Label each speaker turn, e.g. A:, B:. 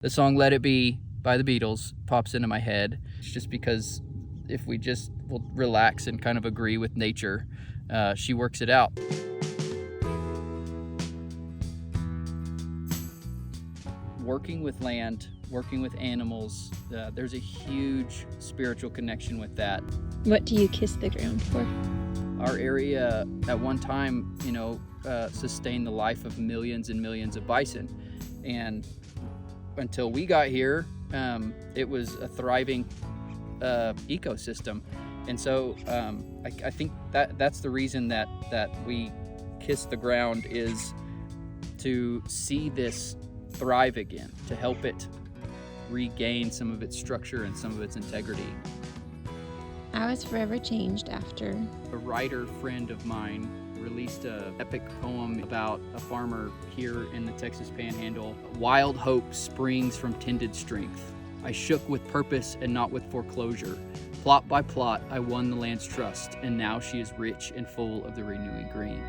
A: The song Let It Be by the Beatles pops into my head. It's just because if we just will relax and kind of agree with nature, she works it out. Working with land, working with animals, there's a huge spiritual connection with that.
B: What do you kiss the ground for?
A: Our area at one time, sustained the life of millions and millions of bison. And until we got here, it was a thriving ecosystem. And so I think that's the reason that we kiss the ground, is to see this thrive again, to help it regain some of its structure and some of its integrity.
B: I was forever changed after.
A: A writer friend of mine released an epic poem about a farmer here in the Texas Panhandle. Wild hope springs from tended strength. I shook with purpose and not with foreclosure. Plot by plot, I won the land's trust, and now she is rich and full of the renewing green.